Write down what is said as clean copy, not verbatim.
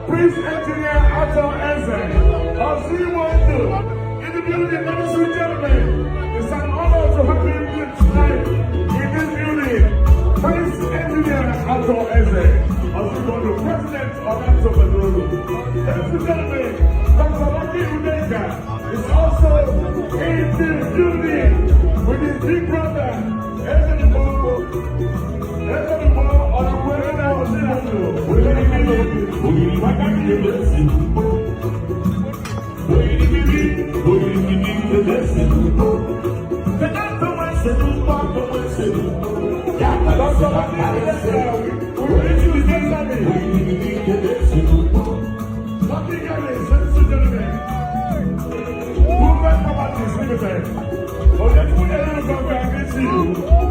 Prince Engineer Ato Eze, Oziwondo, in the building, ladies and gentlemen. It's an honor to have you here tonight in this building. Prince Engineer Ato Eze, Oziwondo, President of Anto Bedoro. Ladies and gentlemen, Dr. Lucky Udeka is also in the building with his big brother, Ezenimo on the way now. We're going to be Oh,